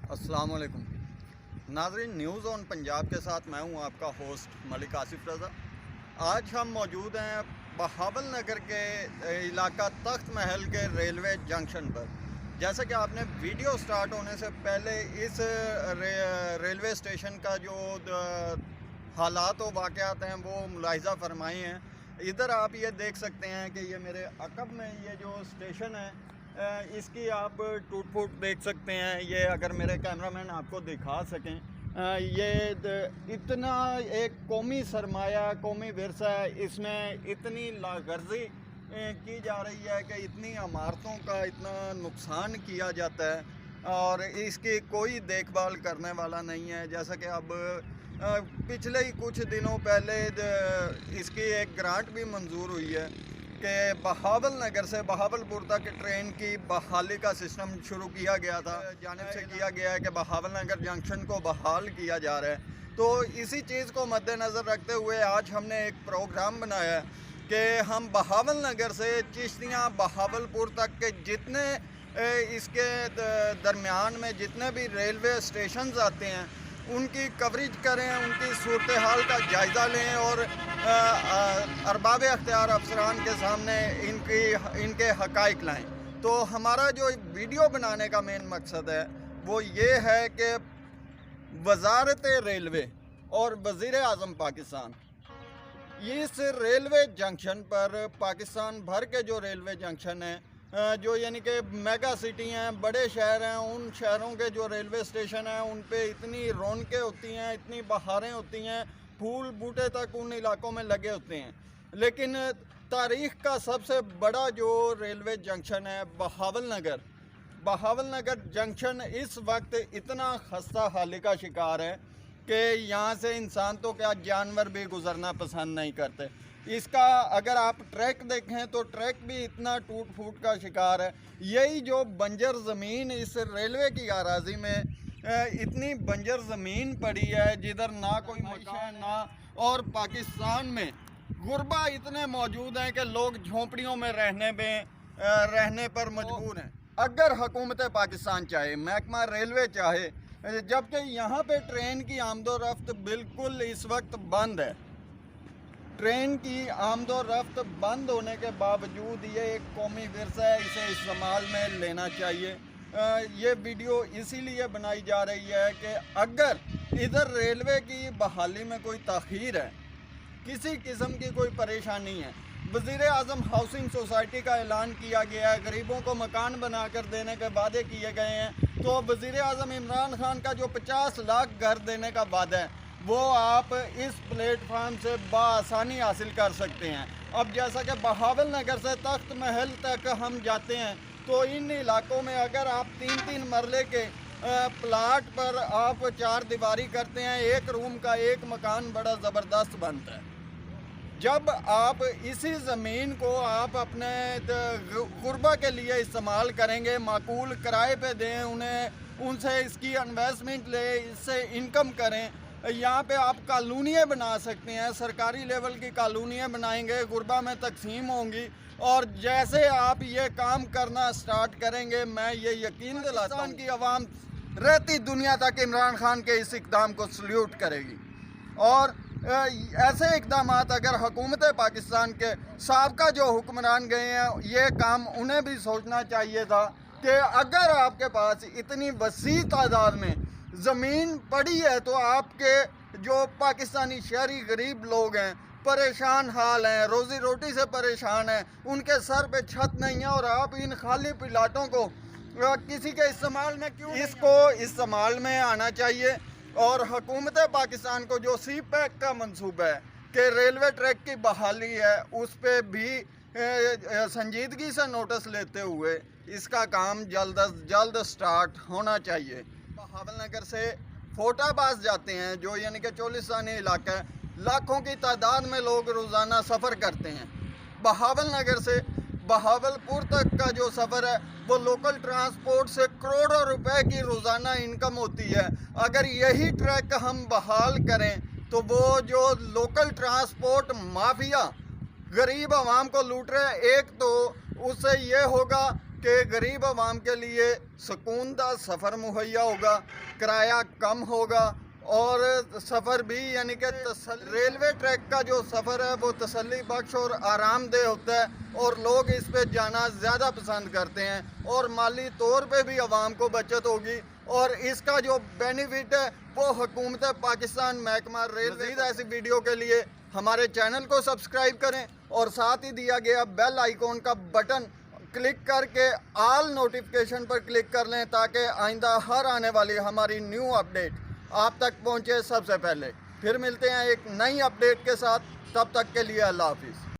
अस्सलाम वालेकुम नाज़रीन, न्यूज़ ऑन पंजाब के साथ मैं हूं आपका होस्ट मलिक आसिफ रज़ा। आज हम मौजूद हैं बहावल नगर के इलाका तख्त महल के रेलवे जंक्शन पर। जैसा कि आपने वीडियो स्टार्ट होने से पहले इस रेलवे स्टेशन का जो हालात व वाक़यात हैं वो मुलाहिज़ा फरमाए हैं। इधर आप ये देख सकते हैं कि ये मेरे अक़ब में ये जो स्टेशन है इसकी आप टूट फूट देख सकते हैं। ये अगर मेरे कैमरामैन आपको दिखा सकें, ये इतना एक कौमी सरमाया, कौमी विरसा है, इसमें इतनी लागर्जी की जा रही है कि इतनी इमारतों का इतना नुकसान किया जाता है और इसकी कोई देखभाल करने वाला नहीं है। जैसा कि अब पिछले ही कुछ दिनों पहले इसकी एक ग्रांट भी मंजूर हुई है कि बहावल नगर से बहावलपुर तक ट्रेन की बहाली का सिस्टम शुरू किया गया था। जानिब से किया गया है कि बहावल नगर जंक्शन को बहाल किया जा रहा है। तो इसी चीज़ को मद्देनज़र रखते हुए आज हमने एक प्रोग्राम बनाया है कि हम बहावल नगर से चिश्तियाँ बहावलपुर तक के जितने इसके दरमियान में जितने भी रेलवे स्टेशंस आते हैं उनकी कवरेज करें, उनकी सूरत हाल का जायज़ा लें और अरबाब अख्तियार अफसरान के सामने इनके हक़ाइक़ लाएं। तो हमारा जो वीडियो बनाने का मेन मकसद है वो ये है कि वज़ारत रेलवे और वज़ीर आज़म पाकिस्तान इस रेलवे जंक्शन पर, पाकिस्तान भर के जो रेलवे जंक्शन हैं जो यानी कि मेगा सिटी हैं, बड़े शहर हैं, उन शहरों के जो रेलवे स्टेशन हैं उन पे इतनी रौनकें होती हैं, इतनी बहारें होती हैं, फूल बूटे तक उन इलाकों में लगे होते हैं। लेकिन तारीख़ का सबसे बड़ा जो रेलवे जंक्शन है बहावल नगर जंक्शन इस वक्त इतना खस्ता हाली का शिकार है कि यहाँ से इंसान तो क्या जानवर भी गुज़रना पसंद नहीं करते। इसका अगर आप ट्रैक देखें तो ट्रैक भी इतना टूट फूट का शिकार है। यही जो बंजर ज़मीन इस रेलवे की अराज़ी में इतनी बंजर ज़मीन पड़ी है जिधर ना कोई मकान ना, और पाकिस्तान में गुरबा इतने मौजूद हैं कि लोग झोंपड़ियों में रहने पर मजबूर हैं। अगर हुकूमत पाकिस्तान चाहे, महकमा रेलवे चाहे, जबकि यहाँ पे ट्रेन की आमदोरफ्त बिल्कुल इस वक्त बंद है, ट्रेन की आमदोरफ्त बंद होने के बावजूद ये एक कौमी विरसा है, इसे इस्तेमाल में लेना चाहिए। ये वीडियो इसीलिए बनाई जा रही है कि अगर इधर रेलवे की बहाली में कोई ताख़ीर है, किसी किस्म की कोई परेशानी है, वज़ीर आज़म हाउसिंग सोसाइटी का ऐलान किया गया है, गरीबों को मकान बना कर देने के वादे किए गए हैं, तो वज़ीर आज़म इमरान खान का जो 50 लाख घर देने का वादा है वो आप इस प्लेटफार्म से बआसानी हासिल कर सकते हैं। अब जैसा कि बहावल नगर से तख्त महल तक हम जाते हैं तो इन इलाकों में अगर आप 3-3 मरले के प्लाट पर आप 4 दीवारी करते हैं, एक रूम का एक मकान बड़ा ज़बरदस्त बनता है। जब आप इसी ज़मीन को आप अपने गुरबा के लिए इस्तेमाल करेंगे, माकूल किराए पे दें उन्हें, उनसे इसकी इन्वेस्टमेंट ले, इससे इनकम करें, यहाँ पे आप कॉलोनियाँ बना सकते हैं, सरकारी लेवल की कॉलोनियाँ बनाएंगे, गुरबा में तकसीम होंगी। और जैसे आप ये काम करना स्टार्ट करेंगे, मैं ये यकीन दिलाता हूँ कि अवाम रहती दुनिया तक इमरान खान के इस इक़दाम को सल्यूट करेगी। और ऐसे इक़दाम अगर हुकूमत पाकिस्तान के साबका जो हुक्मरान गए हैं, ये काम उन्हें भी सोचना चाहिए था कि अगर आपके पास इतनी वसी तादाद में ज़मीन पड़ी है तो आपके जो पाकिस्तानी शहरी गरीब लोग हैं, परेशान हाल हैं, रोज़ी रोटी से परेशान हैं, उनके सर पे छत नहीं है और आप इन खाली प्लाटों को किसी के इस्तेमाल में क्यों, इसको इस्तेमाल में आना चाहिए। और हुकूमत पाकिस्तान को जो सी पैक का मंसूबा है कि रेलवे ट्रैक की बहाली है, उस पर भी संजीदगी से नोटिस लेते हुए इसका काम जल्द अज जल्द स्टार्ट होना चाहिए। बहावल नगर से फोटाबाज जाते हैं जो यानी कि चोलिस्तानी इलाका है, लाखों की तादाद में लोग रोज़ाना सफ़र करते हैं। बहावल नगर से बहावलपुर तक का जो सफ़र है वो लोकल ट्रांसपोर्ट से करोड़ों रुपए की रोज़ाना इनकम होती है। अगर यही ट्रैक हम बहाल करें तो वो जो लोकल ट्रांसपोर्ट माफिया गरीब आवाम को लूट रहे हैं, एक तो उससे ये होगा کہ غریب عوام کے لیے سکون دہ سفر مہیا ہوگا، کرایہ کم ہوگا اور سفر بھی یعنی کہ ریلوے ٹریک کا جو سفر ہے وہ تسلی بخش اور آرام دہ ہوتا ہے اور لوگ اس پہ جانا زیادہ پسند کرتے ہیں اور مالی طور پہ بھی عوام کو بچت ہوگی اور اس کا جو بینیفٹ ہے وہ حکومت پاکستان محکمہ ریلوے۔ مزید ایسی ویڈیو کے لیے ہمارے چینل کو سبسکرائب کریں اور ساتھ ہی دیا گیا بیل آئیکن کا بٹن کلک کر کے آل نوٹیفیکیشن پر کلک کر لیں تاکہ آئندہ ہر آنے والی ہماری نیو اپڈیٹ آپ تک پہنچے سب سے پہلے۔ پھر ملتے ہیں ایک نئی اپڈیٹ کے ساتھ، تب تک کے لیے اللہ حافظ۔